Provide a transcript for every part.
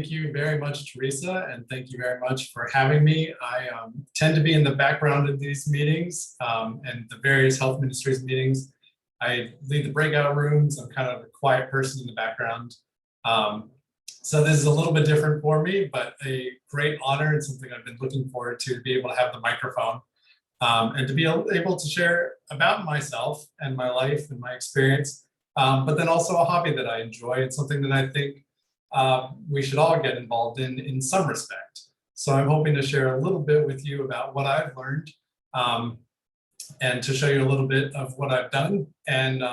Thank you very much, Teresa, and thank you very much for having me. I tend to be in the background of these meetings and the various health ministries meetings. I lead the breakout rooms. I'm kind of a quiet person in the background. So this is a little bit different for me, but a great honor and something I've been looking forward to be able to have the microphone and to be able to share about myself and my life and my experience, but then also a hobby that I enjoy. It's something that I think we should all get involved in some respect. So I'm hoping to share a little bit with you about what I've learned and to show you a little bit of what I've done, and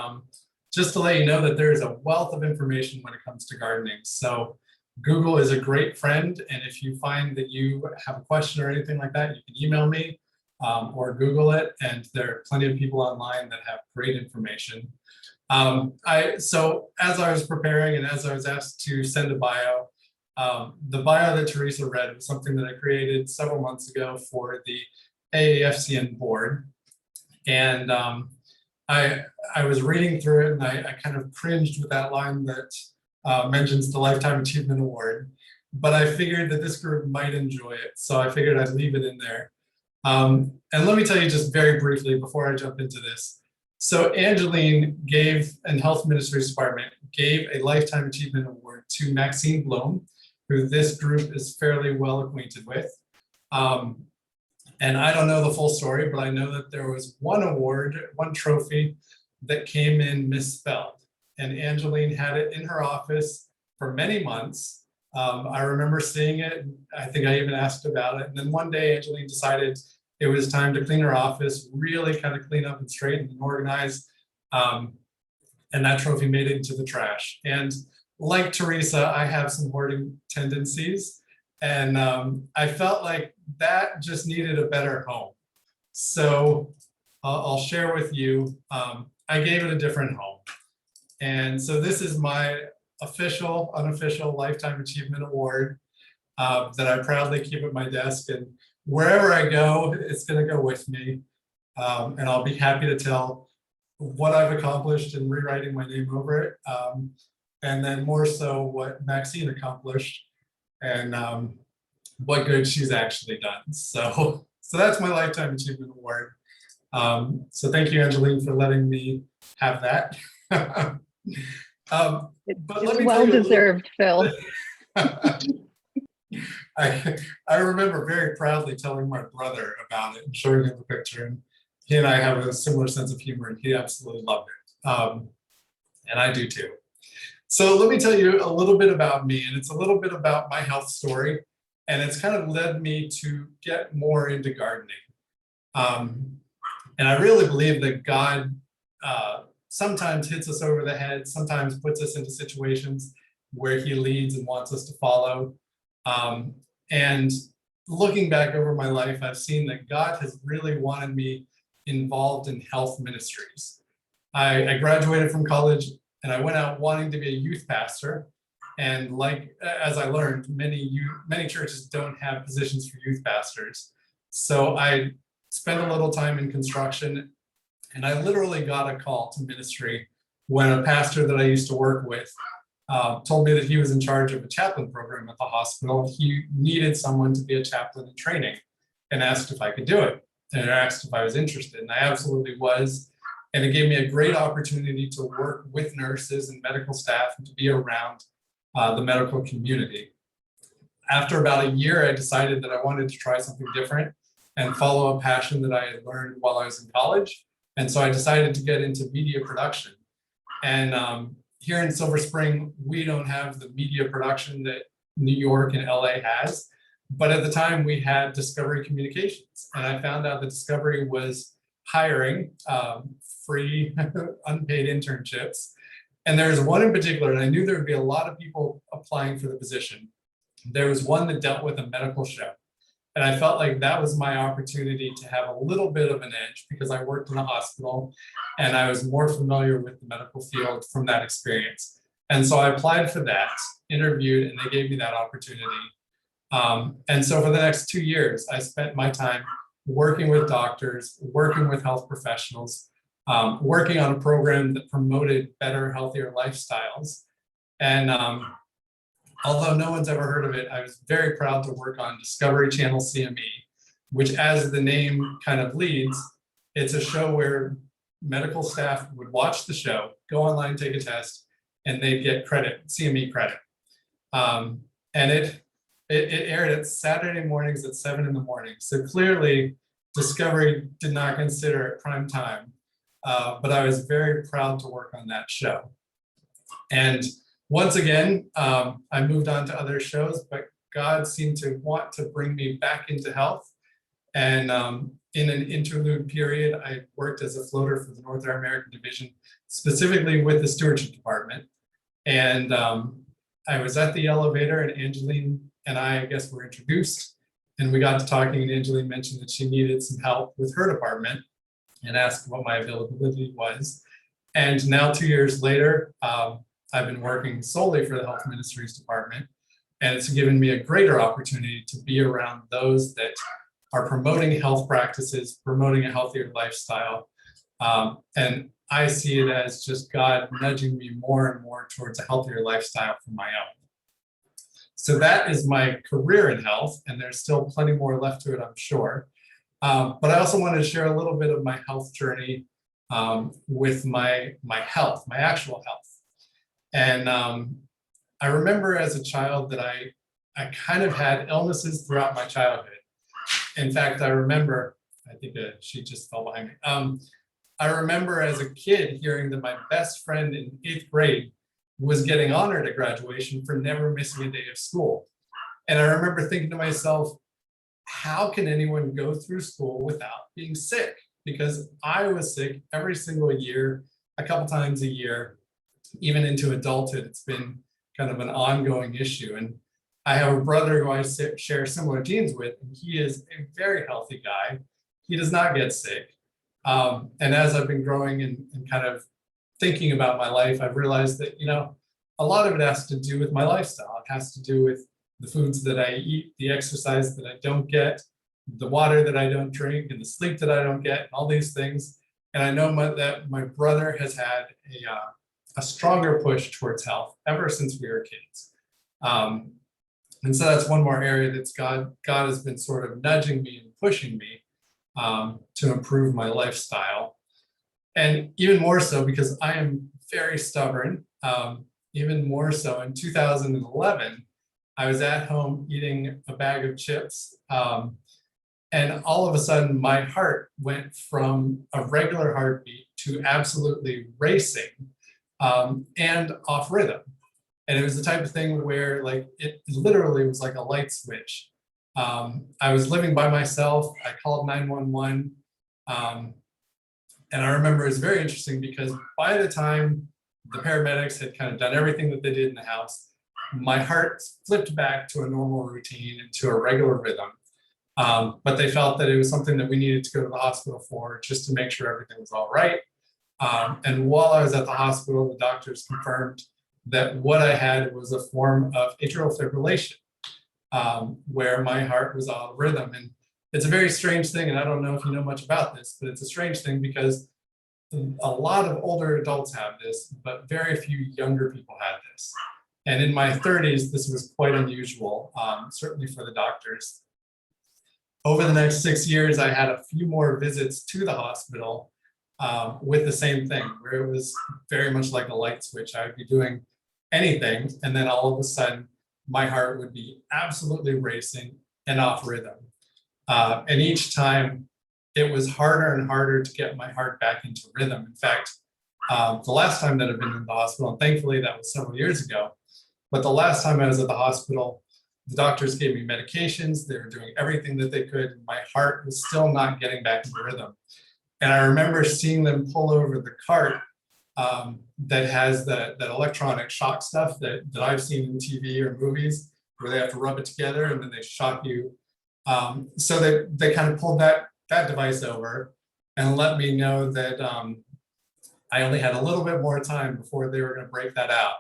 just to let you know that there is a wealth of information when it comes to gardening. So Google is a great friend, and if you find that you have a question or anything like that, you can email me or Google it, and there are plenty of people online that have great information. So as I was preparing and as I was asked to send a bio, the bio that Teresa read was something that I created several months ago for the AAFCN board. And I was reading through it, and I kind of cringed with that line that mentions the Lifetime Achievement Award, but I figured that this group might enjoy it. So I figured I'd leave it in there. And let me tell you just very briefly before I jump into this. So Angeline and Health Ministries Department gave a Lifetime Achievement Award to Maxine Bloom, who this group is fairly well acquainted with. And I don't know the full story, but I know that there was one award, one trophy that came in misspelled. And Angeline had it in her office for many months. I remember seeing it. I think I even asked about it. And then one day Angeline decided it was time to clean her office, really kind of clean up and straighten and organize. And that trophy made it into the trash. And like Teresa, I have some hoarding tendencies. And I felt like that just needed a better home. So I'll share with you, I gave it a different home. And so this is my official, unofficial Lifetime Achievement Award that I proudly keep at my desk. And wherever I go, it's going to go with me. And I'll be happy to tell what I've accomplished in rewriting my name over it. And then more so what Maxine accomplished and what good she's actually done. So that's my Lifetime Achievement Award. So thank you, Angeline, for letting me have that. But it's well deserved, Phil. I remember very proudly telling my brother about it and showing him the picture, and he and I have a similar sense of humor, and he absolutely loved it. And I do too. So let me tell you a little bit about me, and it's a little bit about my health story, and it's kind of led me to get more into gardening. And I really believe that God sometimes hits us over the head, sometimes puts us into situations where he leads and wants us to follow. And looking back over my life, I've seen that God has really wanted me involved in health ministries. I graduated from college and I went out wanting to be a youth pastor. And as I learned, many churches don't have positions for youth pastors. So I spent a little time in construction, and I literally got a call to ministry when a pastor that I used to work with told me that he was in charge of a chaplain program at the hospital. He needed someone to be a chaplain in training and asked if I could do it, and asked if I was interested, and I absolutely was. And it gave me a great opportunity to work with nurses and medical staff and to be around the medical community. After about a year, I decided that I wanted to try something different and follow a passion that I had learned while I was in college. And so I decided to get into media production. And here in Silver Spring, we don't have the media production that New York and LA has. But at the time, we had Discovery Communications. And I found out that Discovery was hiring free unpaid internships. And there was one in particular, and I knew there would be a lot of people applying for the position. There was one that dealt with a medical show. And I felt like that was my opportunity to have a little bit of an edge because I worked in a hospital and I was more familiar with the medical field from that experience. And so I applied for that, interviewed, and they gave me that opportunity. And so for the next 2 years, I spent my time working with doctors, working with health professionals, working on a program that promoted better, healthier lifestyles. And although no one's ever heard of it, I was very proud to work on Discovery Channel CME, which, as the name kind of leads, it's a show where medical staff would watch the show, go online, take a test, and they'd get credit, CME credit. And it aired at Saturday mornings at 7 in the morning. So clearly, Discovery did not consider it prime time, but I was very proud to work on that show. And once again, I moved on to other shows, but God seemed to want to bring me back into health. And in an interlude period, I worked as a floater for the North American division, specifically with the stewardship department. And I was at the elevator, and Angeline and I guess, were introduced. And we got to talking, and Angeline mentioned that she needed some help with her department and asked what my availability was. And now 2 years later, I've been working solely for the Health Ministries Department, and it's given me a greater opportunity to be around those that are promoting health practices, promoting a healthier lifestyle. And I see it as just God nudging me more and more towards a healthier lifestyle for my own. So that is my career in health, and there's still plenty more left to it, I'm sure. But I also wanted to share a little bit of my health journey with my health, my actual health. And I remember as a child that I kind of had illnesses throughout my childhood. In fact, I remember, I think she just fell behind me. I remember as a kid hearing that my best friend in 8th grade was getting honored at graduation for never missing a day of school. And I remember thinking to myself, how can anyone go through school without being sick? Because I was sick every single year, a couple times a year, even into adulthood. It's been kind of an ongoing issue. And I have a brother who I share similar genes with, and he is a very healthy guy. He does not get sick. And as I've been growing and kind of thinking about my life, I've realized that, a lot of it has to do with my lifestyle. It has to do with the foods that I eat, the exercise that I don't get, the water that I don't drink, and the sleep that I don't get, and all these things. And I know that my brother has had a stronger push towards health ever since we were kids. And so that's one more area that's God has been sort of nudging me and pushing me to improve my lifestyle. And even more so because I am very stubborn, even more so in 2011, I was at home eating a bag of chips. And all of a sudden my heart went from a regular heartbeat to absolutely racing and off rhythm. And it was the type of thing where it literally was like a light switch. I was living by myself. I called 911. And I remember it was very interesting because by the time the paramedics had kind of done everything that they did in the house, my heart flipped back to a normal routine and to a regular rhythm. But they felt that it was something that we needed to go to the hospital for just to make sure everything was all right. And while I was at the hospital, the doctors confirmed that what I had was a form of atrial fibrillation, where my heart was out of rhythm. And it's a very strange thing, and I don't know if you know much about this, but it's a strange thing because a lot of older adults have this, but very few younger people have this. And in my 30s, this was quite unusual, certainly for the doctors. Over the next 6 years, I had a few more visits to the hospital with the same thing, where it was very much like a light switch. I would be doing anything, and then all of a sudden, my heart would be absolutely racing and off rhythm. And each time, it was harder and harder to get my heart back into rhythm. In fact, the last time that I've been in the hospital, and thankfully that was several years ago, but the last time I was at the hospital, the doctors gave me medications. They were doing everything that they could. My heart was still not getting back into rhythm. And I remember seeing them pull over the cart that has that electronic shock stuff that I've seen in TV or movies, where they have to rub it together and then they shock you. So they kind of pulled that device over and let me know that I only had a little bit more time before they were going to break that out.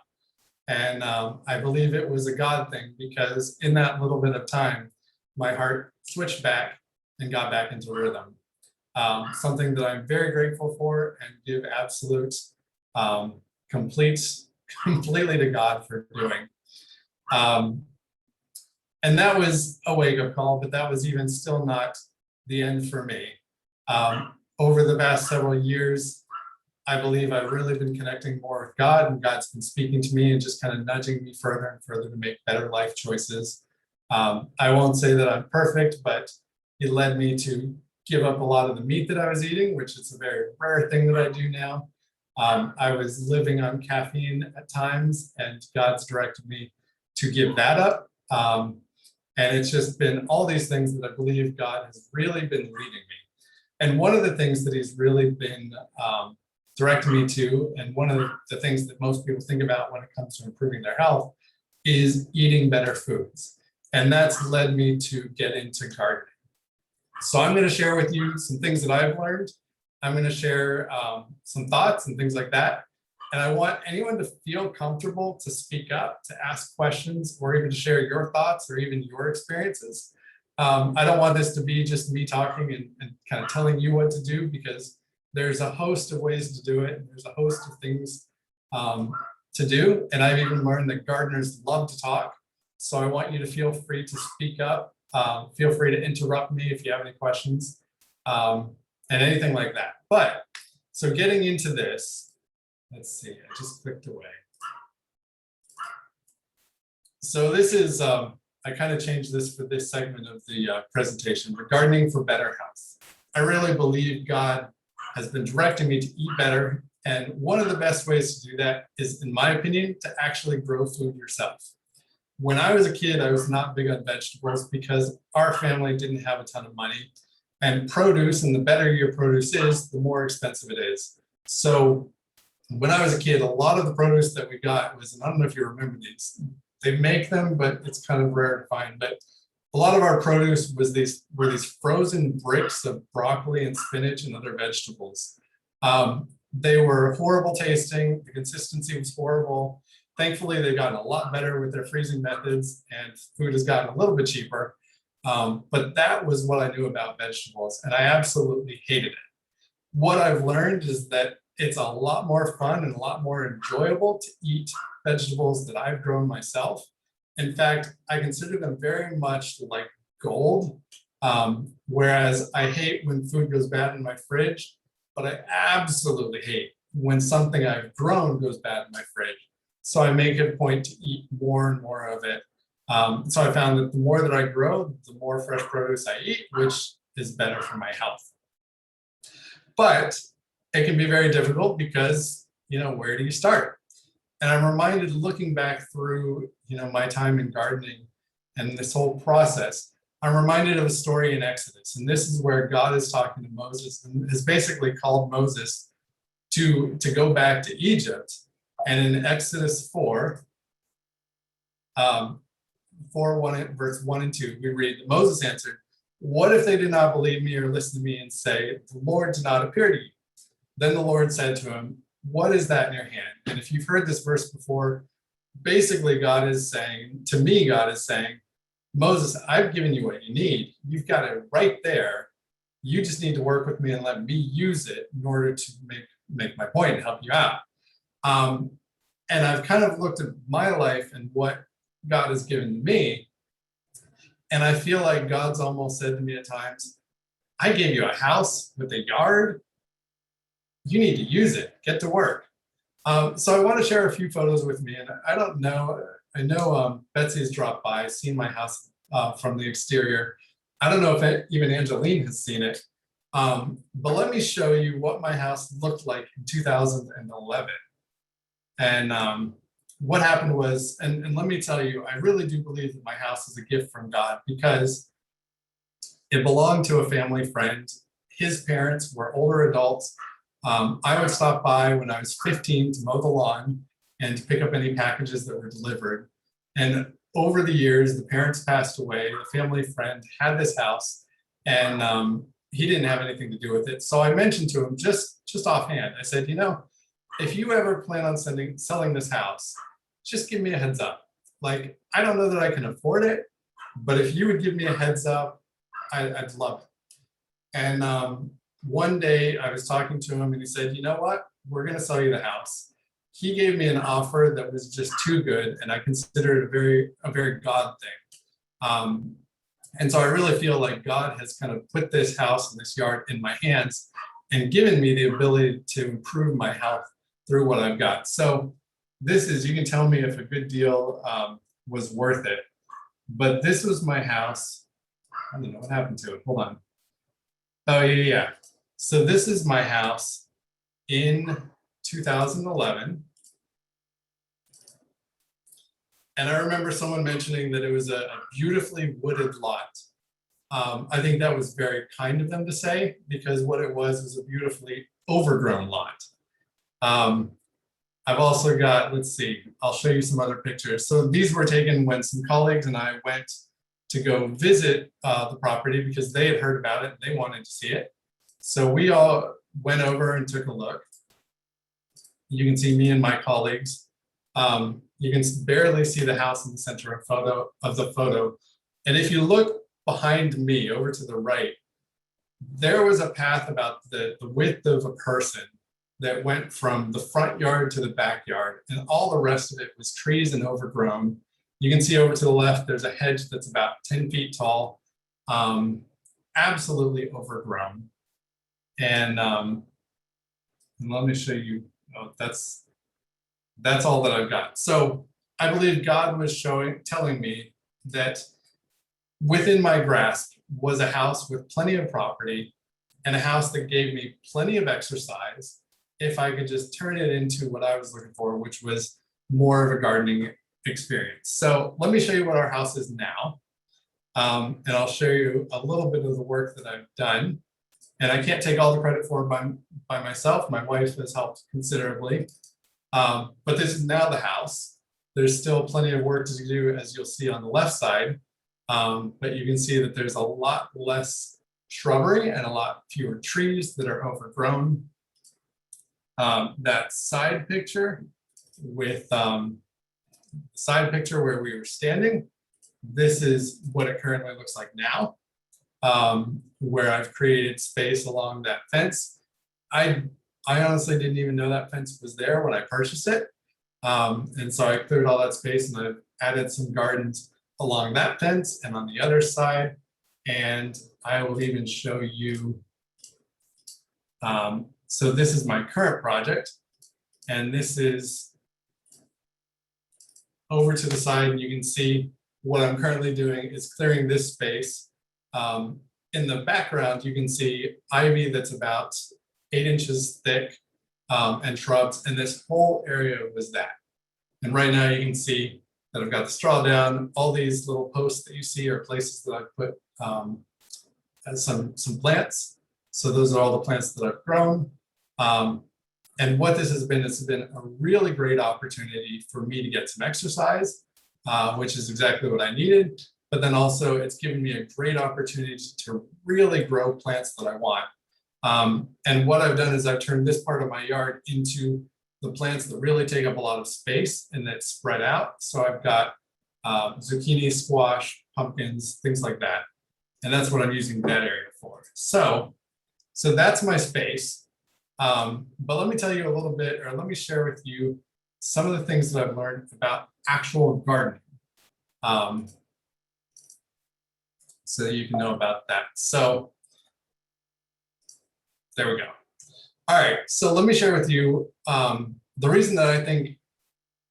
And I believe it was a God thing, because in that little bit of time, my heart switched back and got back into rhythm. Something that I'm very grateful for and give absolute completely to God for doing. And that was a wake-up call, but that was even still not the end for me. Over the past several years, I believe I've really been connecting more with God, and God's been speaking to me and just kind of nudging me further and further to make better life choices. I won't say that I'm perfect, but it led me to give up a lot of the meat that I was eating, which is a very rare thing that I do now. I was living on caffeine at times, and God's directed me to give that up. And it's just been all these things that I believe God has really been leading me. And one of the things that he's really been directing me to, and one of the things that most people think about when it comes to improving their health, is eating better foods. And that's led me to get into gardening. So I'm going to share with you some things that I've learned. I'm going to share some thoughts and things like that. And I want anyone to feel comfortable to speak up, to ask questions, or even to share your thoughts or even your experiences. I don't want this to be just me talking and kind of telling you what to do, because there's a host of ways to do it. And there's a host of things to do. And I've even learned that gardeners love to talk. So I want you to feel free to speak up. Feel free to interrupt me if you have any questions and anything like that. But so getting into this, let's see, I just clicked away. So this is, I kind of changed this for this segment of the presentation, but gardening for better health. I really believe God has been directing me to eat better. And one of the best ways to do that is, in my opinion, to actually grow food yourself. When I was a kid, I was not big on vegetables because our family didn't have a ton of money. And produce, and the better your produce is, the more expensive it is. So when I was a kid, a lot of the produce that we got was, and I don't know if you remember these, they make them, but it's kind of rare to find. But a lot of our produce were these frozen bricks of broccoli and spinach and other vegetables. They were horrible tasting. The consistency was horrible. Thankfully, they've gotten a lot better with their freezing methods, and food has gotten a little bit cheaper. But that was what I knew about vegetables, and I absolutely hated it. What I've learned is that it's a lot more fun and a lot more enjoyable to eat vegetables that I've grown myself. In fact, I consider them very much like gold, whereas I hate when food goes bad in my fridge, but I absolutely hate when something I've grown goes bad in my fridge. So I make it a point to eat more and more of it. So I found that the more that I grow, the more fresh produce I eat, which is better for my health. But it can be very difficult because, where do you start? And I'm reminded, looking back through, my time in gardening and this whole process, I'm reminded of a story in Exodus. And this is where God is talking to Moses and has basically called Moses to go back to Egypt. And in Exodus 4, verse 1 and 2, we read, Moses answered, "What if they did not believe me or listen to me and say, the Lord did not appear to you?" Then the Lord said to him, "What is that in your hand?" And if you've heard this verse before, basically God is saying, Moses, I've given you what you need. You've got it right there. You just need to work with me and let me use it in order to make my point and help you out. And I've kind of looked at my life and what God has given to me. And I feel like God's almost said to me at times, I gave you a house with a yard. You need to use it, get to work. So I want to share a few photos with me. And I don't know, I know Betsy's dropped by, seen my house from the exterior. I don't know if even Angeline has seen it. But let me show you what my house looked like in 2011. And what happened was, and let me tell you, I really do believe that my house is a gift from God because it belonged to a family friend. His parents were older adults. I would stop by when I was 15 to mow the lawn and to pick up any packages that were delivered. And over the years, the parents passed away. The family friend had this house, and he didn't have anything to do with it. So I mentioned to him just offhand, I said, if you ever plan on selling this house, just give me a heads up. Like, I don't know that I can afford it, but if you would give me a heads up, I'd love it. And one day I was talking to him and he said, you know what? We're going to sell you the house. he gave me an offer that was just too good, and I consider it a very God thing. And so I really feel like God has kind of put this house and this yard in my hands and given me the ability to improve my health through what I've got. So this is, you can tell me if a good deal was worth it, but this was my house. I don't know what happened to it. Hold on. Oh, yeah. So this is my house in 2011. And I remember someone mentioning that it was a beautifully wooded lot. I think that was very kind of them to say, because what it was a beautifully overgrown lot. I've also got, let's see, I'll show you some other pictures. So these were taken when some colleagues and I went to go visit the property because they had heard about it and they wanted to see it. So we all went over and took a look. You can see me and my colleagues. You can barely see the house in the center of the photo. And if you look behind me over to the right, there was a path about the width of a person that went from the front yard to the backyard, and all the rest of it was trees and overgrown. You can see over to the left, there's a hedge that's about 10 feet tall, absolutely overgrown. And let me show you, oh, that's all that I've got. So I believe God was telling me that within my grasp was a house with plenty of property and a house that gave me plenty of exercise if I could just turn it into what I was looking for, which was more of a gardening experience. So let me show you what our house is now. And I'll show you a little bit of the work that I've done. And I can't take all the credit for it by myself. My wife has helped considerably. But this is now the house. There's still plenty of work to do, as you'll see on the left side. But you can see that there's a lot less shrubbery and a lot fewer trees that are overgrown. That side picture with side picture where we were standing, this is what it currently looks like now, where I've created space along that fence. I honestly didn't even know that fence was there when I purchased it. And so I cleared all that space and I've added some gardens along that fence and on the other side. And I will even show you, so this is my current project. And this is over to the side, and you can see what I'm currently doing is clearing this space. In the background, you can see ivy that's about 8 inches thick and shrubs, and this whole area was that. And right now you can see that I've got the straw down. All these little posts that you see are places that I've put some plants. So those are all the plants that I've grown. And what this has been, it's been a really great opportunity for me to get some exercise, which is exactly what I needed. But then also it's given me a great opportunity to really grow plants that I want. And what I've done is I've turned this part of my yard into the plants that really take up a lot of space and that spread out. So I've got zucchini, squash, pumpkins, things like that. And that's what I'm using that area for. So that's my space. But let me tell you a little bit, or let me share with you some of the things that I've learned about actual gardening. So that you can know about that. So there we go. All right, so let me share with you the reason that I think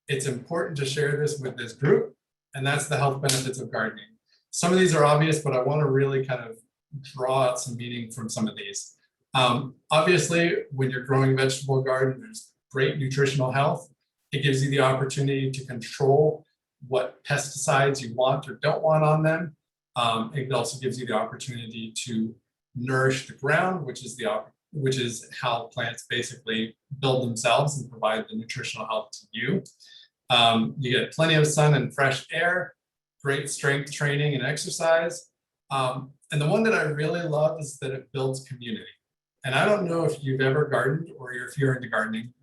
it's important to share this with this group, and that's the health benefits of gardening. Some of these are obvious, but I want to really kind of draw out some meaning from some of these. Obviously, when you're growing a vegetable garden, there's great nutritional health. It gives you the opportunity to control what pesticides you want or don't want on them. It also gives you the opportunity to nourish the ground, which is how plants basically build themselves and provide the nutritional help to you. You get plenty of sun and fresh air, great strength training and exercise. And the one that I really love is that it builds community. And I don't know if you've ever gardened or if you're into gardening,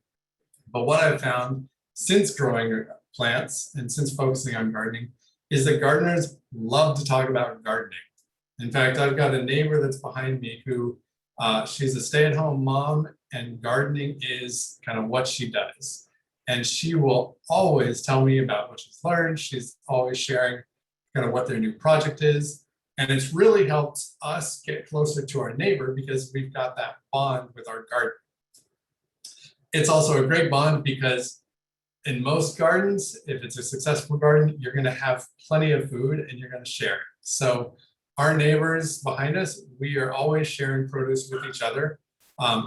but what I've found since growing plants and since focusing on gardening is that gardeners love to talk about gardening. In fact, I've got a neighbor that's behind me who she's a stay-at-home mom, and gardening is kind of what she does. and she will always tell me about what she's learned. She's always sharing kind of what their new project is. And it's really helped us get closer to our neighbor because we've got that bond with our garden. It's also a great bond because in most gardens, if it's a successful garden, you're going to have plenty of food and you're going to share it. So our neighbors behind us, we are always sharing produce with each other,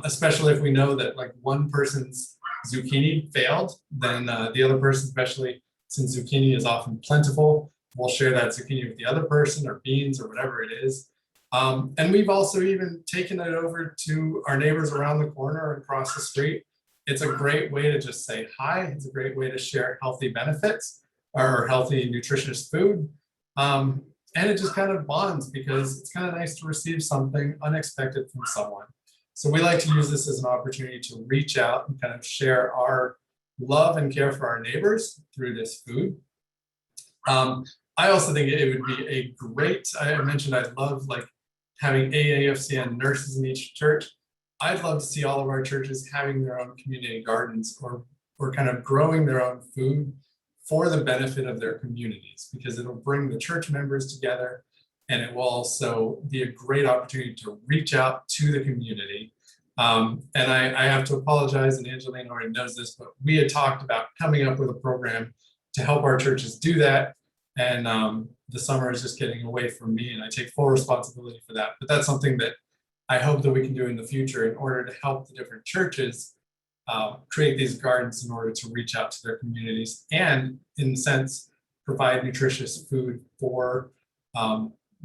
especially if we know that like one person's zucchini failed, then the other person, especially since zucchini is often plentiful, we'll share that zucchini with the other person, or beans, or whatever it is. And we've also even taken it over to our neighbors around the corner or across the street. It's a great way to just say hi. It's a great way to share healthy benefits or healthy, nutritious food. And it just kind of bonds because it's kind of nice to receive something unexpected from someone. So we like to use this as an opportunity to reach out and kind of share our love and care for our neighbors through this food. I also think it would be a great, I mentioned I love like having AAFCN nurses in each church. I'd love to see all of our churches having their own community gardens or kind of growing their own food for the benefit of their communities, because it'll bring the church members together, and it will also be a great opportunity to reach out to the community. And I have to apologize, and Angelina already knows this, but we had talked about coming up with a program to help our churches do that. And the summer is just getting away from me, and I take full responsibility for that. But that's something that I hope that we can do in the future in order to help the different churches create these gardens in order to reach out to their communities and, in a sense, provide nutritious food for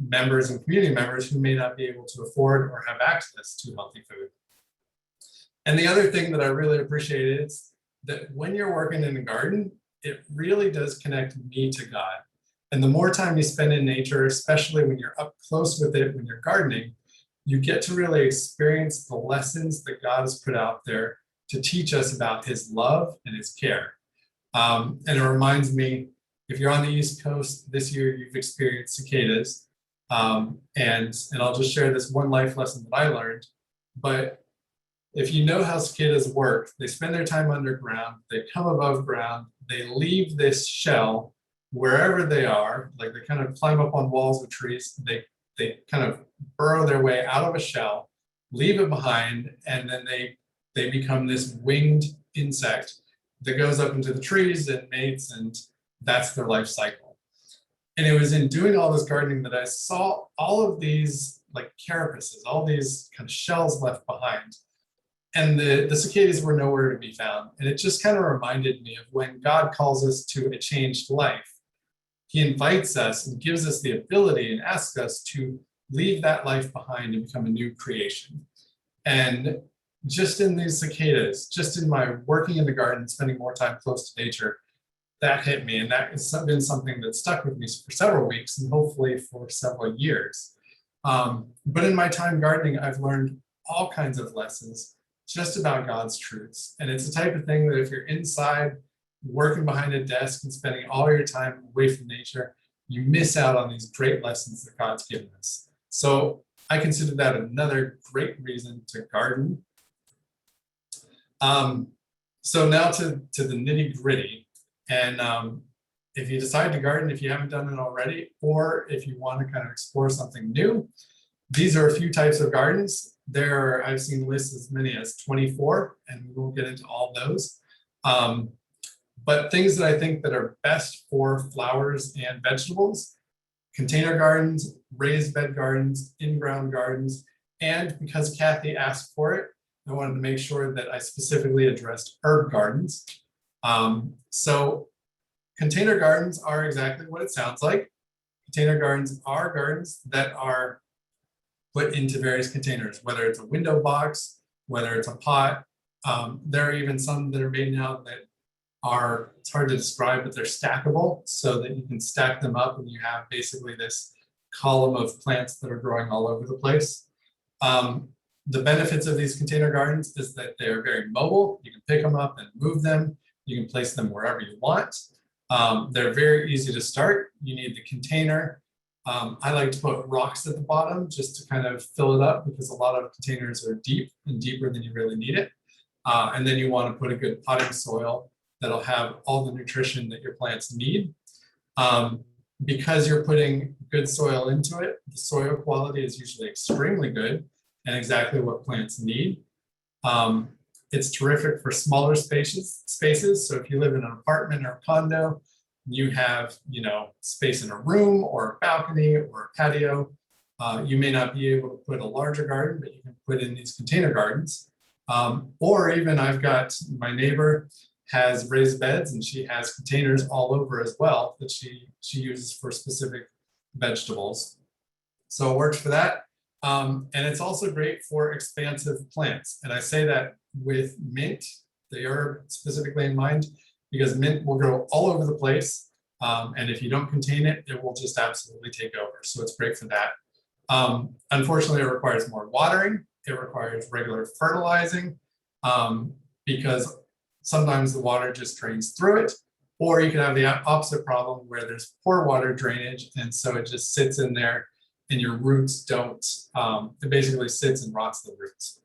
members and community members who may not be able to afford or have access to healthy food. And the other thing that I really appreciate is that when you're working in a garden, it really does connect me to God. And the more time you spend in nature, especially when you're up close with it, when you're gardening, you get to really experience the lessons that God has put out there to teach us about his love and his care. And it reminds me, if you're on the East Coast this year, you've experienced cicadas. And I'll just share this one life lesson that I learned. But if you know how cicadas work, they spend their time underground, they come above ground, they leave this shell wherever they are, like they kind of climb up on walls of trees, they kind of burrow their way out of a shell, leave it behind, and then they become this winged insect that goes up into the trees and mates, and that's their life cycle. And it was in doing all this gardening that I saw all of these like carapaces, all these kind of shells left behind. And the cicadas were nowhere to be found. And it just kind of reminded me of when God calls us to a changed life. He invites us and gives us the ability and asks us to leave that life behind and become a new creation. And just in these cicadas, just in my working in the garden, spending more time close to nature, that hit me. And that has been something that stuck with me for several weeks and hopefully for several years. But in my time gardening, I've learned all kinds of lessons just about God's truths. And it's the type of thing that if you're inside working behind a desk and spending all your time away from nature, you miss out on these great lessons that God's given us. So I consider that another great reason to garden. So now to the nitty gritty. And if you decide to garden, if you haven't done it already, or if you want to kind of explore something new, these are a few types of gardens. I've seen lists as many as 24, and we won't get into all those. But things that I think that are best for flowers and vegetables: container gardens, raised bed gardens, in-ground gardens, and because Kathy asked for it, I wanted to make sure that I specifically addressed herb gardens. So container gardens are exactly what it sounds like. Container gardens are gardens that are put into various containers, whether it's a window box, whether it's a pot. There are even some that are made now that it's hard to describe, but they're stackable so that you can stack them up and you have basically this column of plants that are growing all over the place. The benefits of these container gardens is that they're very mobile. You can pick them up and move them. You can place them wherever you want. They're very easy to start. You need the container. I like to put rocks at the bottom just to kind of fill it up, because a lot of containers are deep and deeper than you really need it. And then you want to put a good potting soil that'll have all the nutrition that your plants need. Because you're putting good soil into it, the soil quality is usually extremely good and exactly what plants need. It's terrific for smaller spaces. So if you live in an apartment or a condo, you have, space in a room or a balcony or a patio. You may not be able to put a larger garden, but you can put in these container gardens. Or even I've got my neighbor has raised beds and she has containers all over as well that she uses for specific vegetables. So it works for that. And it's also great for expansive plants. And I say that with mint, the herb specifically in mind, because mint will grow all over the place. And if you don't contain it, it will just absolutely take over. So it's great for that. Unfortunately, it requires more watering. It requires regular fertilizing because sometimes the water just drains through it, or you can have the opposite problem where there's poor water drainage. And so it just sits in there and your roots don't, it basically sits and rots the roots.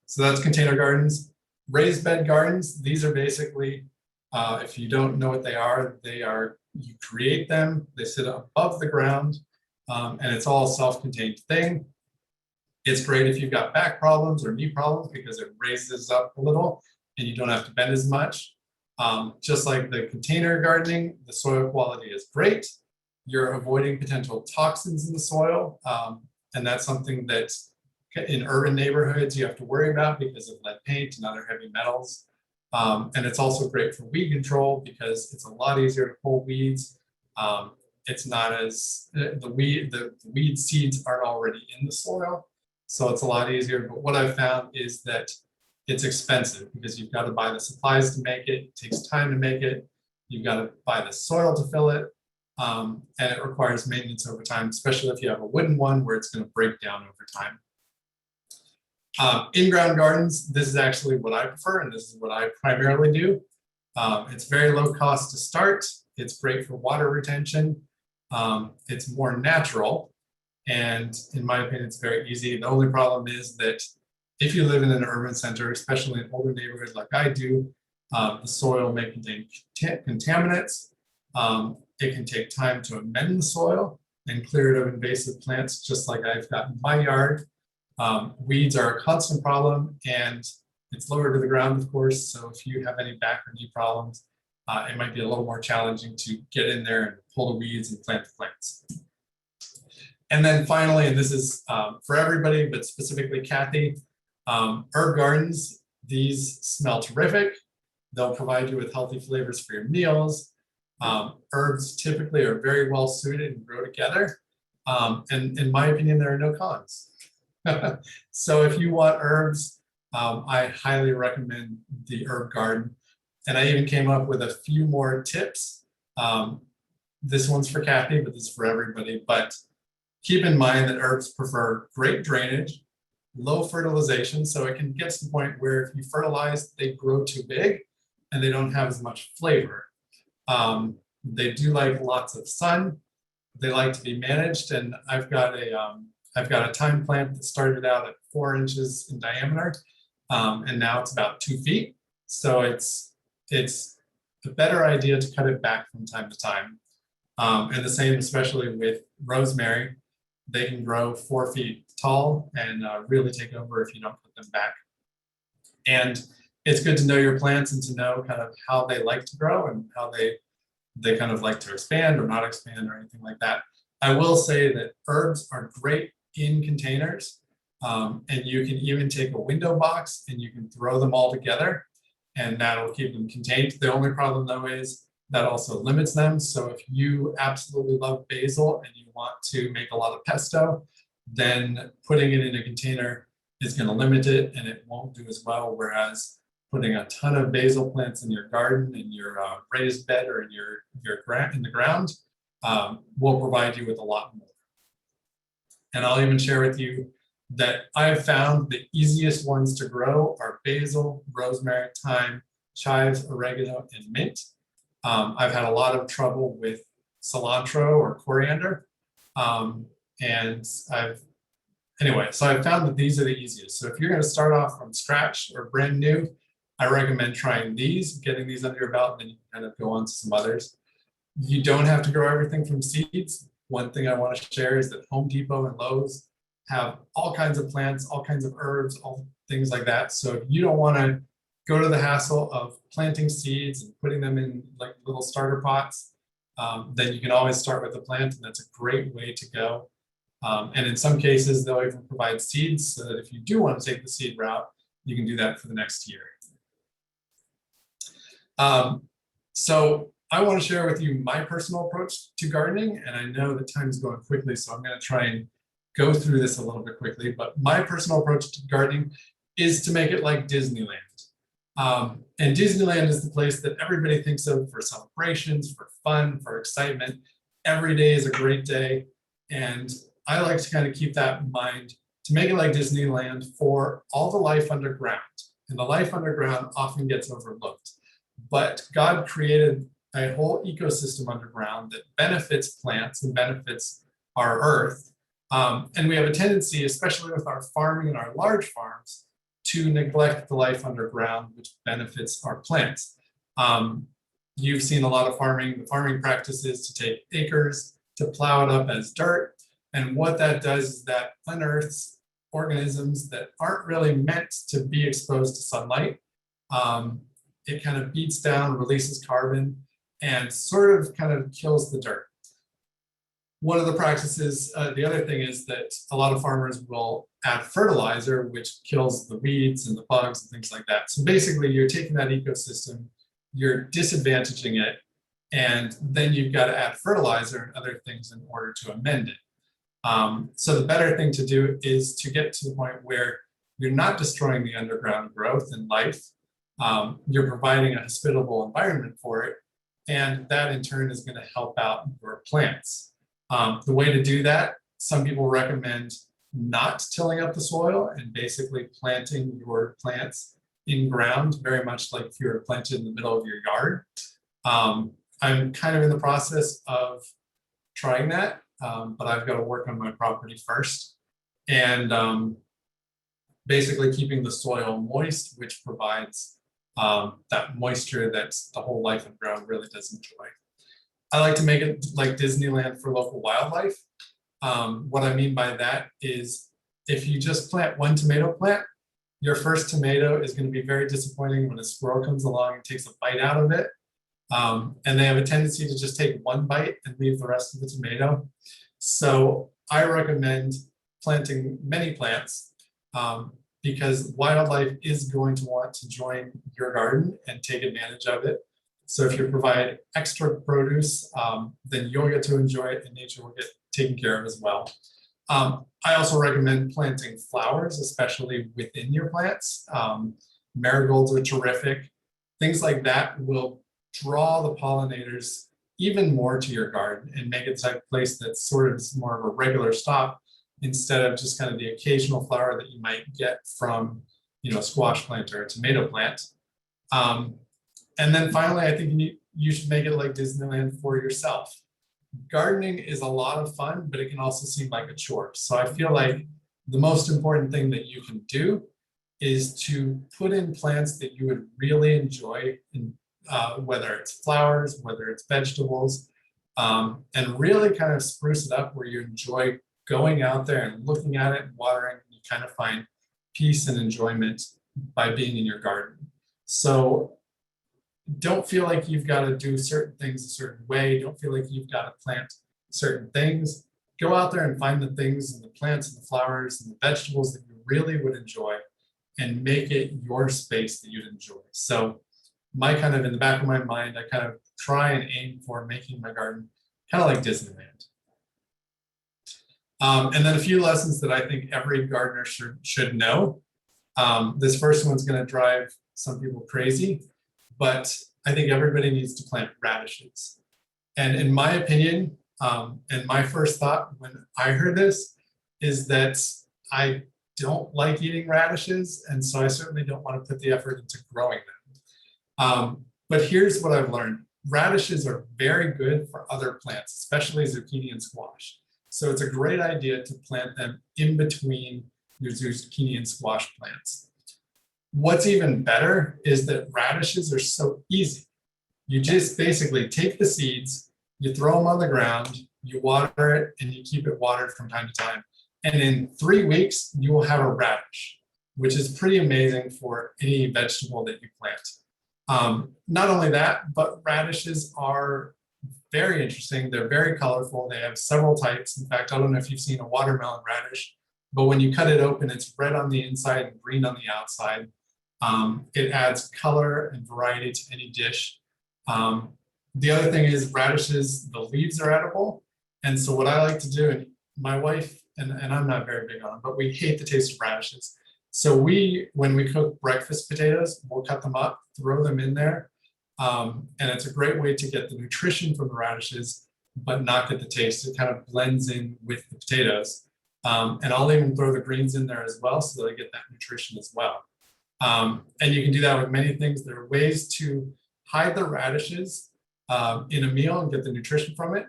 So that's container gardens. Raised bed gardens, these are basically, if you don't know what they are, you create them, they sit above the ground, and it's all a self-contained thing. It's great if you've got back problems or knee problems because it raises up a little and you don't have to bend as much. Just like the container gardening, the soil quality is great. You're avoiding potential toxins in the soil. And that's something that in urban neighborhoods you have to worry about because of lead paint and other heavy metals. And it's also great for weed control because it's a lot easier to pull weeds. It's not as, the weed seeds aren't already in the soil. So it's a lot easier. But what I've found is that it's expensive because you've got to buy the supplies to make it. It takes time to make it. You've got to buy the soil to fill it. And it requires maintenance over time, especially if you have a wooden one where it's going to break down over time. In-ground gardens, this is actually what I prefer, and this is what I primarily do. It's very low cost to start. It's great for water retention. It's more natural. And in my opinion, it's very easy. The only problem is that if you live in an urban center, especially in older neighborhoods like I do, the soil may contain contaminants. It can take time to amend the soil and clear it of invasive plants, just like I've got in my yard. Weeds are a constant problem and it's lower to the ground, of course. So if you have any back or knee problems, it might be a little more challenging to get in there and pull the weeds and plant the plants. And then finally, and this is for everybody, but specifically Kathy, herb gardens, these smell terrific. They'll provide you with healthy flavors for your meals. Herbs typically are very well suited and grow together. And in my opinion, there are no cons. So if you want herbs, I highly recommend the herb garden. And I even came up with a few more tips. This one's for Kathy, but this is for everybody. But keep in mind that herbs prefer great drainage, low fertilization. So it can get to the point where if you fertilize, they grow too big and they don't have as much flavor. They do like lots of sun. They like to be managed. And I've got a thyme plant that started out at 4 inches in diameter. And now it's about 2 feet. So it's a better idea to cut it back from time to time. And the same, especially with rosemary, they can grow 4 feet tall and really take over if you don't put them back. And it's good to know your plants and to know kind of how they like to grow and how they kind of like to expand or not expand or anything like that. I will say that herbs are great in containers, and you can even take a window box and you can throw them all together and that'll keep them contained. The only problem though is that also limits them. So if you absolutely love basil and you want to make a lot of pesto, then putting it in a container is going to limit it and it won't do as well. Whereas putting a ton of basil plants in your garden, in your raised bed or in in the ground will provide you with a lot more. And I'll even share with you that I've found the easiest ones to grow are basil, rosemary, thyme, chives, oregano, and mint. I've had a lot of trouble with cilantro or coriander. Anyway, so I've found that these are the easiest. So if you're going to start off from scratch or brand new, I recommend trying these, getting these under your belt, and then you can kind of go on to some others. You don't have to grow everything from seeds. One thing I want to share is that Home Depot and Lowe's have all kinds of plants, all kinds of herbs, all things like that. So if you don't want to go to the hassle of planting seeds and putting them in like little starter pots, then you can always start with a plant, and that's a great way to go. And in some cases, they'll even provide seeds so that if you do want to take the seed route, you can do that for the next year. So I want to share with you my personal approach to gardening, and I know that time is going quickly, so I'm going to try and go through this a little bit quickly. But my personal approach to gardening is to make it like Disneyland. And Disneyland is the place that everybody thinks of for celebrations, for fun, for excitement. Every day is a great day. And I like to kind of keep that in mind to make it like Disneyland for all the life underground. And the life underground often gets overlooked. But God created a whole ecosystem underground that benefits plants and benefits our earth. And we have a tendency, especially with our farming and our large farms, to neglect the life underground, which benefits our plants. You've seen a lot of farming. The farming practice is to take acres, to plow it up as dirt. And what that does is that unearths organisms that aren't really meant to be exposed to sunlight. It kind of beats down, releases carbon, and sort of kind of kills the dirt. One of the practices, the other thing is that a lot of farmers will add fertilizer, which kills the weeds and the bugs and things like that. So basically, you're taking that ecosystem, you're disadvantaging it, and then you've got to add fertilizer and other things in order to amend it. So the better thing to do is to get to the point where you're not destroying the underground growth and life. You're providing a hospitable environment for it, and that in turn is going to help out your plants. The way to do that, some people recommend not tilling up the soil and basically planting your plants in ground, very much like if you were planted in the middle of your yard. I'm kind of in the process of trying that, but I've got to work on my property first. And basically keeping the soil moist, which provides that moisture that the whole life of ground really does enjoy. I like to make it like Disneyland for local wildlife. What I mean by that is if you just plant one tomato plant, your first tomato is going to be very disappointing when a squirrel comes along and takes a bite out of it. And they have a tendency to just take one bite and leave the rest of the tomato. So I recommend planting many plants because wildlife is going to want to join your garden and take advantage of it. So if you provide extra produce, then you'll get to enjoy it and nature will get taken care of as well. I also recommend planting flowers, especially within your plants. Marigolds are terrific. Things like that will draw the pollinators even more to your garden and make it the type of place that's sort of more of a regular stop instead of just kind of the occasional flower that you might get from, a squash plant or a tomato plant. And then finally, I think you should make it like Disneyland for yourself. Gardening is a lot of fun, but it can also seem like a chore. So I feel like the most important thing that you can do is to put in plants that you would really enjoy, whether it's flowers, whether it's vegetables, and really kind of spruce it up where you enjoy going out there and looking at it and watering. You kind of find peace and enjoyment by being in your garden. So don't feel like you've got to do certain things a certain way. Don't feel like you've got to plant certain things. Go out there and find the things and the plants and the flowers and the vegetables that you really would enjoy and make it your space that you'd enjoy. So in the back of my mind, I kind of try and aim for making my garden kind of like Disneyland. And then a few lessons that I think every gardener should know. This first one's going to drive some people crazy, but I think everybody needs to plant radishes. And in my opinion, and my first thought when I heard this is that I don't like eating radishes, and so I certainly don't want to put the effort into growing them. But here's what I've learned. Radishes are very good for other plants, especially zucchini and squash. So it's a great idea to plant them in between your zucchini and squash plants. What's even better is that radishes are so easy. You just basically take the seeds, you throw them on the ground, you water it, and you keep it watered from time to time. And in 3 weeks, you will have a radish, which is pretty amazing for any vegetable that you plant. Not only that, but radishes are very interesting. They're very colorful. They have several types. In fact, I don't know if you've seen a watermelon radish, but when you cut it open, it's red on the inside and green on the outside. It adds color and variety to any dish. The other thing is radishes, the leaves are edible. And so what I like to do, and my wife, and I'm not very big on them, but we hate the taste of radishes. So when we cook breakfast potatoes, we'll cut them up, throw them in there. And it's a great way to get the nutrition from the radishes, but not get the taste. It kind of blends in with the potatoes. And I'll even throw the greens in there as well, so that I get that nutrition as well. And you can do that with many things. There are ways to hide the radishes in a meal and get the nutrition from it,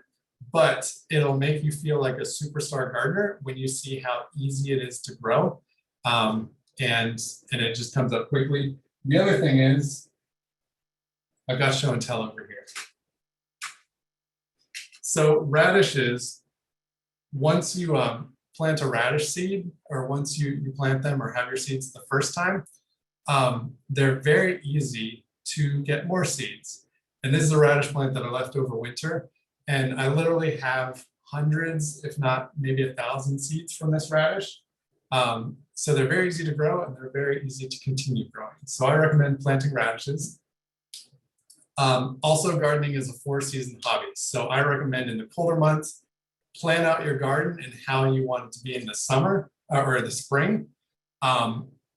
but it'll make you feel like a superstar gardener when you see how easy it is to grow. And it just comes up quickly. The other thing is, I've got show and tell over here. So radishes, once you plant a radish seed, or once you plant them or have your seeds the first time, they're very easy to get more seeds. And this is a radish plant that I left over winter. And I literally have hundreds, if not maybe 1,000 seeds from this radish. So they're very easy to grow and they're very easy to continue growing. So I recommend planting radishes. Also, gardening is a 4-season hobby. So I recommend in the colder months, plan out your garden and how you want it to be in the summer or the spring.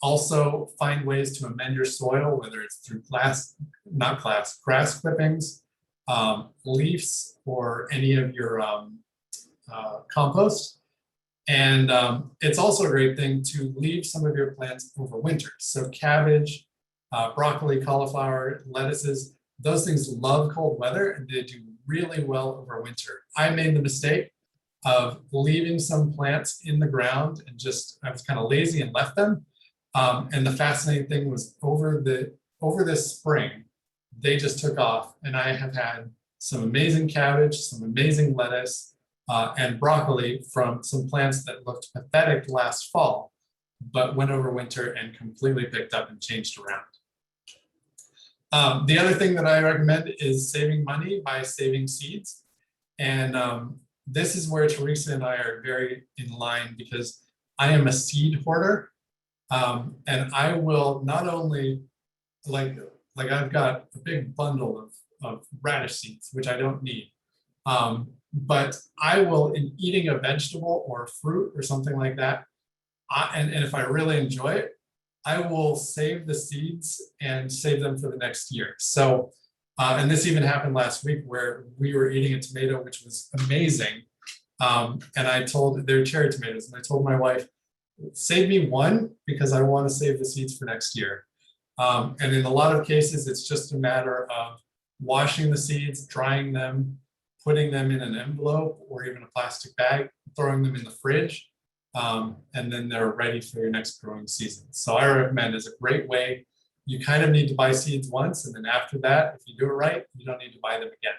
Also find ways to amend your soil, whether it's through grass clippings, leaves, or any of your compost. And it's also a great thing to leave some of your plants over winter. So cabbage, broccoli, cauliflower, lettuces, those things love cold weather and they do really well over winter. I made the mistake of leaving some plants in the ground and I was kind of lazy and left them. And the fascinating thing was over this spring, they just took off, and I have had some amazing cabbage, some amazing lettuce, and broccoli from some plants that looked pathetic last fall, but went over winter and completely picked up and changed around. The other thing that I recommend is saving money by saving seeds. And this is where Teresa and I are very in line, because I am a seed hoarder. And I will not only, like I've got a big bundle of radish seeds, which I don't need. But I will, in eating a vegetable or fruit or something like that, and if I really enjoy it, I will save the seeds and save them for the next year. So, and this even happened last week where we were eating a tomato, which was amazing. And they're cherry tomatoes, and I told my wife, save me one because I want to save the seeds for next year. And in a lot of cases, it's just a matter of washing the seeds, drying them, putting them in an envelope or even a plastic bag, throwing them in the fridge, and then they're ready for your next growing season. So I recommend, it's a great way. You kind of need to buy seeds once, and then after that, if you do it right, you don't need to buy them again.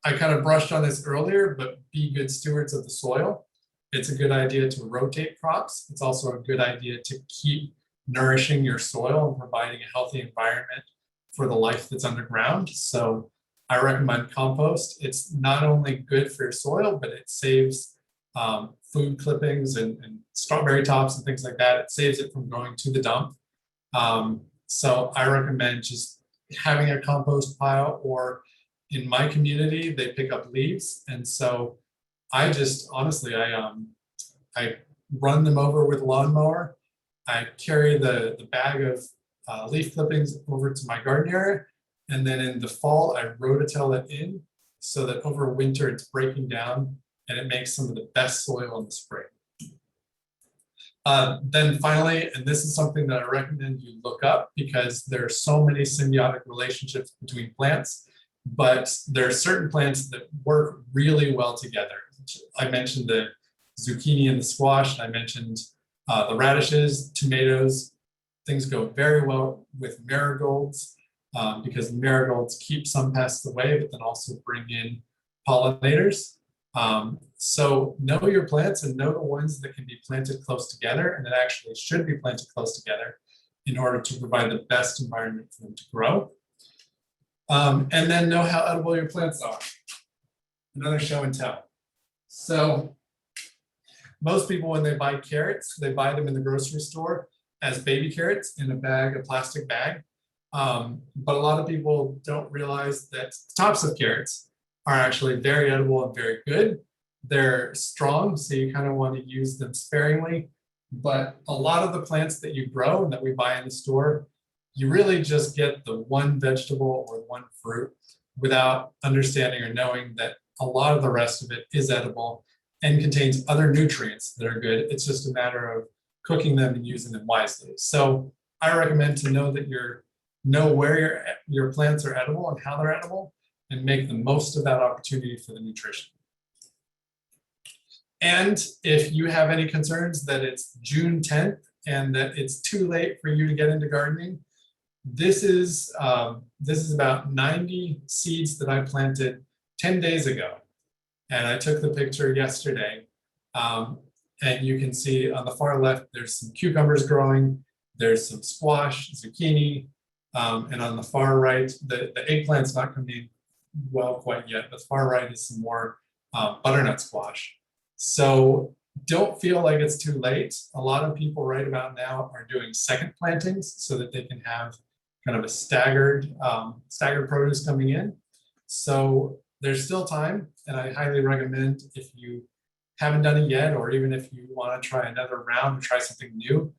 I kind of brushed on this earlier, but be good stewards of the soil. It's a good idea to rotate crops. It's also a good idea to keep nourishing your soil and providing a healthy environment for the life that's underground. So I recommend compost. It's not only good for your soil, but it saves food clippings and strawberry tops and things like that. It saves it from going to the dump. So I recommend just having a compost pile, or in my community, they pick up leaves. And so I just, honestly, I run them over with a lawnmower. I carry the bag of leaf clippings over to my garden area. And then in the fall, I rototill it in so that over winter it's breaking down and it makes some of the best soil in the spring. Then finally, and this is something that I recommend you look up because there are so many symbiotic relationships between plants, but there are certain plants that work really well together. I mentioned the zucchini and the squash, and I mentioned The radishes, tomatoes, things go very well with marigolds because marigolds keep some pests away, but then also bring in pollinators. So know your plants and know the ones that can be planted close together and that actually should be planted close together in order to provide the best environment for them to grow. And then know how edible your plants are. Another show and tell. So most people, when they buy carrots, they buy them in the grocery store as baby carrots in a bag, a plastic bag. But a lot of people don't realize that the tops of carrots are actually very edible and very good. They're strong, so you kind of want to use them sparingly. But a lot of the plants that you grow and that we buy in the store, you really just get the one vegetable or one fruit without understanding or knowing that a lot of the rest of it is edible and contains other nutrients that are good. It's just a matter of cooking them and using them wisely. So I recommend to know that know where your plants are edible and how they're edible and make the most of that opportunity for the nutrition. And if you have any concerns that it's June 10th and that it's too late for you to get into gardening, this is about 90 seeds that I planted 10 days ago. And I took the picture yesterday. And you can see on the far left, there's some cucumbers growing, there's some squash, zucchini, and on the far right, the eggplant's not coming in well quite yet, but far right is some more butternut squash. So don't feel like it's too late. A lot of people right about now are doing second plantings so that they can have kind of a staggered produce coming in. So there's still time, and I highly recommend if you haven't done it yet, or even if you want to try another round or try something new.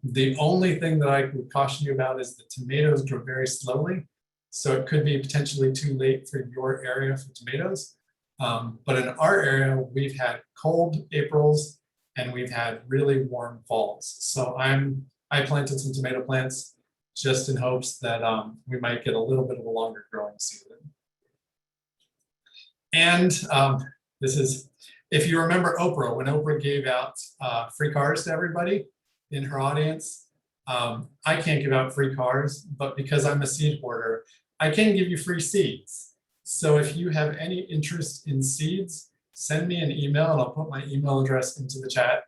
The only thing that I would caution you about is the tomatoes grow very slowly. So it could be potentially too late for your area for tomatoes. But in our area, we've had cold Aprils and we've had really warm falls. So I planted some tomato plants just in hopes that we might get a little bit of a longer growing season. And this is, if you remember Oprah, when Oprah gave out free cars to everybody in her audience, I can't give out free cars, but because I'm a seed hoarder, I can give you free seeds. So if you have any interest in seeds, send me an email and I'll put my email address into the chat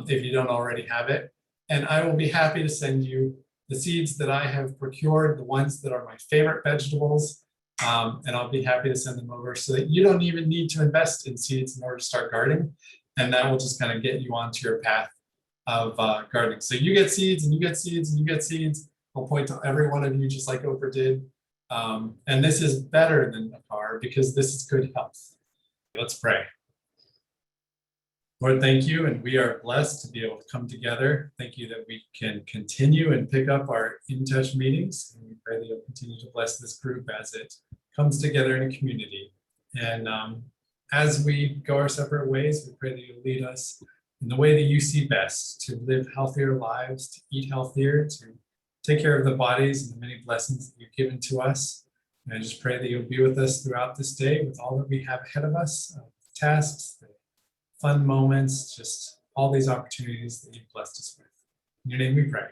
if you don't already have it. And I will be happy to send you the seeds that I have procured, the ones that are my favorite vegetables, and I'll be happy to send them over so that you don't even need to invest in seeds in order to start gardening. And that will just kind of get you onto your path of gardening. So you get seeds and you get seeds and you get seeds. I'll point to every one of you just like Oprah did. And this is better than a car because this is good health. Let's pray. Lord, thank you. And we are blessed to be able to come together. Thank you that we can continue and pick up our InTouch meetings. And we pray that you'll continue to bless this group as it comes together in a community. And as we go our separate ways, we pray that you'll lead us in the way that you see best to live healthier lives, to eat healthier, to take care of the bodies and the many blessings that you've given to us. And I just pray that you'll be with us throughout this day with all that we have ahead of us, the tasks, the fun moments, just all these opportunities that you've blessed us with. In your name we pray.